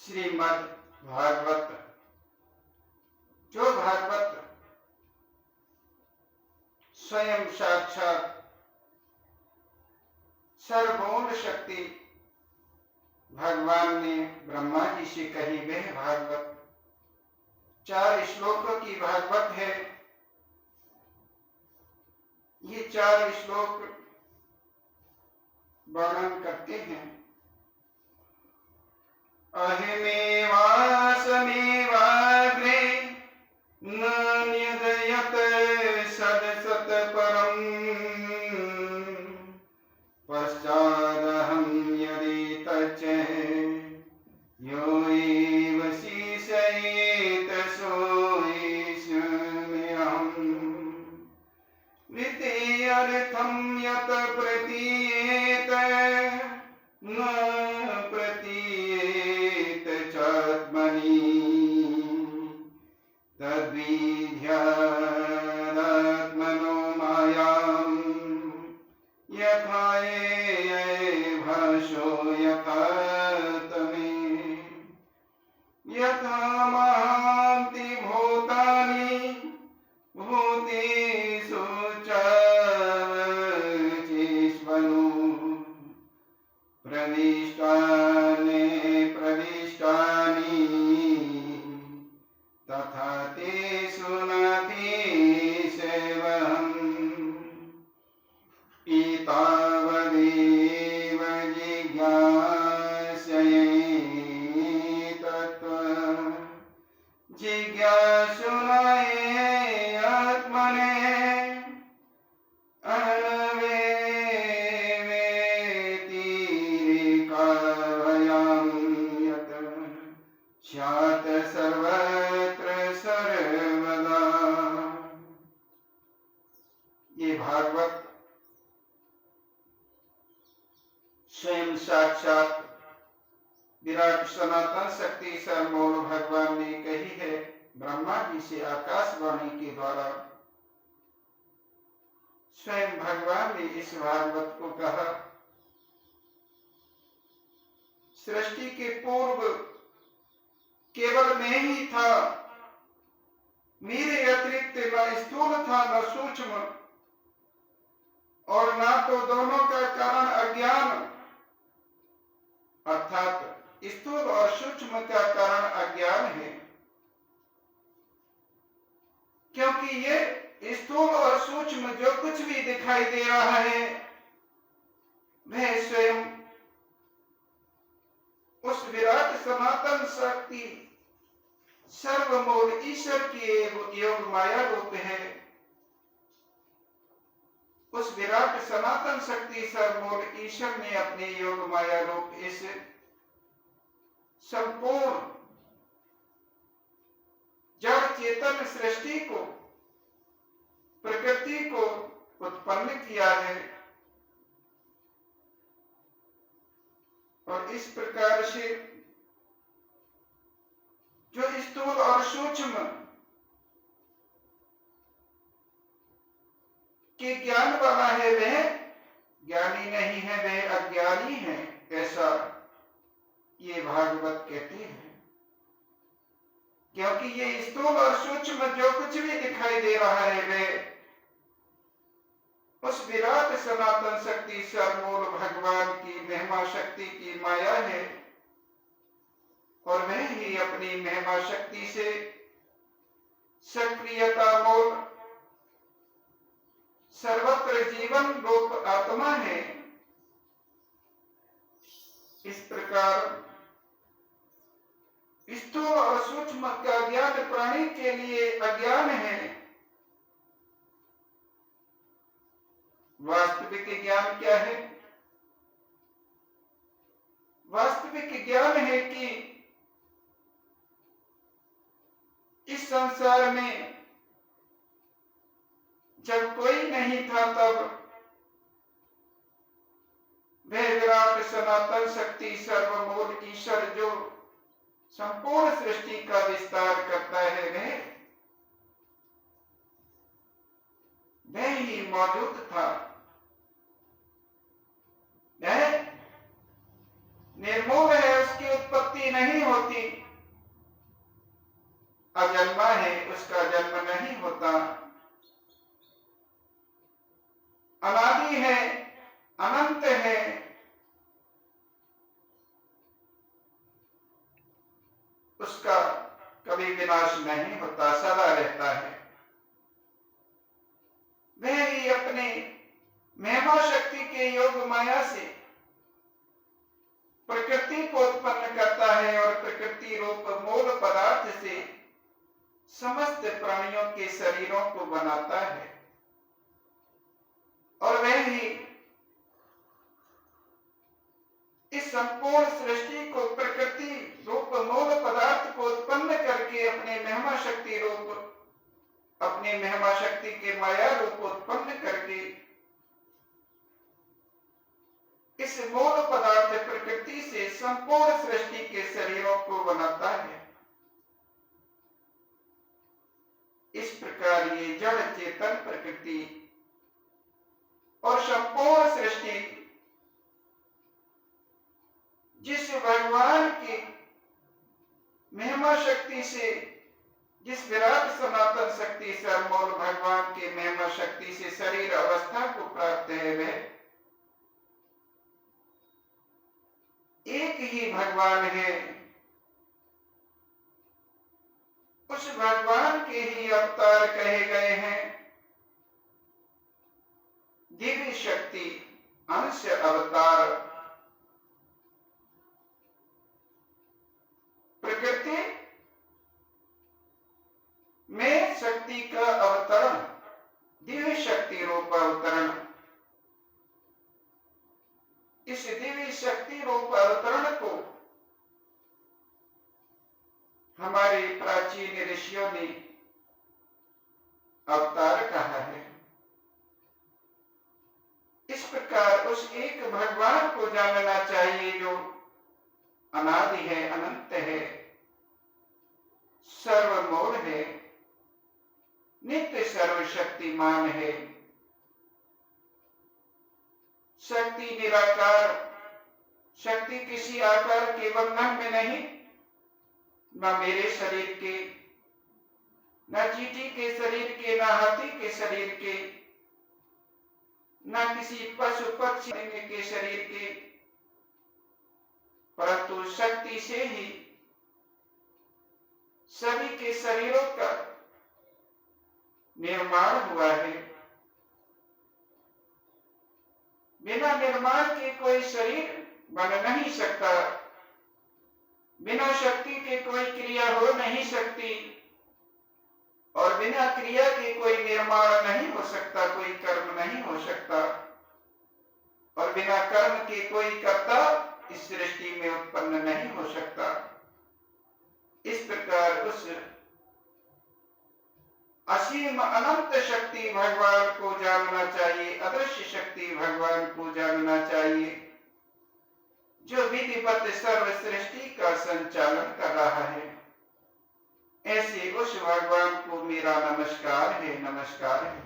श्रीमद् भागवत, जो भागवत स्वयं साक्षात सर्वपूर्ण शक्ति भगवान ने ब्रह्मा जी से कही, वह भागवत 4 श्लोकों की भागवत है। ये 4 श्लोक वर्णन करते हैं। अहिमेवासमेवाग्रे नान्यदयत सदसत परम् पश्चादहं यदि तच्च यो एव शीर्षयेत सोऽस्म्यहम् द्वितीयर्थं यत् प्रतीयेत न प्रतीयेत चात्मनि तद्विद्यात्मनो मायां यथा भाषो यथा तमे यथा महान्ति भूतानि भूतेषु चेष्वनु प्रविष्टानि तथा तेषु नातिशयम् एतावदेव जिज्ञासये तत्त्वं जिज्ञासुनाय आत्मने अनवेवेतिरेकाभयं यत् स्यात् सर्वत्र सर्वदा। ये भागवत स्वयं साक्षात विराट सनातन शक्ति सर्वमूल भगवान ने कही है, ब्रह्मा जी से आकाशवाणी के द्वारा स्वयं भगवान ने इस भागवत को कहा। सृष्टि के पूर्व केवल मैं ही था, मेरे अतिरिक्त न स्थूल था न सूक्ष्म, और ना तो दोनों का कारण अज्ञान अर्थात स्थूल और सूक्ष्म का कारण अज्ञान है, क्योंकि ये स्थूल और सूक्ष्म जो कुछ भी दिखाई दे रहा है वह स्वयं उस विराट सनातन शक्ति सर्वमूल ईश्वर की योग माया रूप है। उस विराट सनातन शक्ति सर्वमूल ईश्वर ने अपने योग माया रूप इस संपूर्ण जड़ चेतन सृष्टि को, प्रकृति को उत्पन्न किया है। और इस प्रकार से जो स्थूल और सूक्ष्म के ज्ञान वाला है वह ज्ञानी नहीं है, वह अज्ञानी है, ऐसा ये भागवत कहती है। क्योंकि ये स्थूल और सूक्ष्म जो कुछ भी दिखाई दे रहा है वह उस विराट सनातन शक्ति सर्वमूल भगवान की महिमा शक्ति की माया है, और वह ही अपनी महिमा शक्ति से सक्रियता मूल सर्वत्र जीवन रूप आत्मा है। इस प्रकार स्थूल और सूक्ष्म का ज्ञान प्राणी के लिए अज्ञान है। वास्तविक ज्ञान क्या है? वास्तविक ज्ञान है कि इस संसार में जब कोई नहीं था तब वह विराट सनातन शक्ति सर्वमूल ईश्वर जो संपूर्ण सृष्टि का विस्तार करता है वह ही मौजूद था। वह निर्मूल है, उसकी उत्पत्ति नहीं होती। के योग माया से प्रकृति को उत्पन्न करता है और प्रकृति रूप मूल पदार्थ से समस्त प्राणियों के शरीरों को बनाता है, और वह ही इस संपूर्ण सृष्टि को प्रकृति रूप मूल पदार्थ को उत्पन्न करके अपने महिमा शक्ति रूप, अपने महिमा शक्ति के माया रूप उत्पन्न करके इस मूल पदार्थ प्रकृति से संपूर्ण सृष्टि के शरीरों को बनाता है। इस प्रकार ये जड़ चेतन प्रकृति और संपूर्ण सृष्टि जिस भगवान की महिमा शक्ति से, जिस विराट सनातन शक्ति से अनमोल भगवान के महिमा शक्ति से शरीर अवस्था को प्राप्त है, वह एक ही भगवान है। उस भगवान के ही अवतार कहे गए हैं। दिव्य शक्ति अंश अवतार, प्रकृति में शक्ति का अवतरण, दिव्य शक्ति रूप अवतरण। इस दिव्य शक्ति रूप अवतरण को हमारे प्राचीन ऋषियों ने अवतार कहा है। इस प्रकार उस एक भगवान को जानना चाहिए जो अनादि है, अनंत है, सर्वमूल है, नित्य सर्वशक्तिमान है। शक्ति निराकार, शक्ति किसी आकार के बंधन में नहीं, न मेरे शरीर के, न चींटी के शरीर के, न हाथी के शरीर के, न किसी पशु पक्षी के शरीर के, परंतु शक्ति से ही सभी के शरीरों का निर्माण हुआ है। बिना निर्माण के कोई शरीर बन नहीं सकता, बिना शक्ति के कोई क्रिया हो नहीं सकती, और बिना क्रिया के कोई निर्माण नहीं हो सकता, कोई कर्म नहीं हो सकता, और बिना कर्म के कोई कर्ता इस सृष्टि में उत्पन्न नहीं हो सकता। इस प्रकार उस असीम अनंत शक्ति भगवान को जानना चाहिए, अदृश्य शक्ति भगवान को जानना चाहिए, जो विधिवत सर्व सृष्टि का संचालन कर रहा है। ऐसे उस भगवान को मेरा नमस्कार है, नमस्कार है।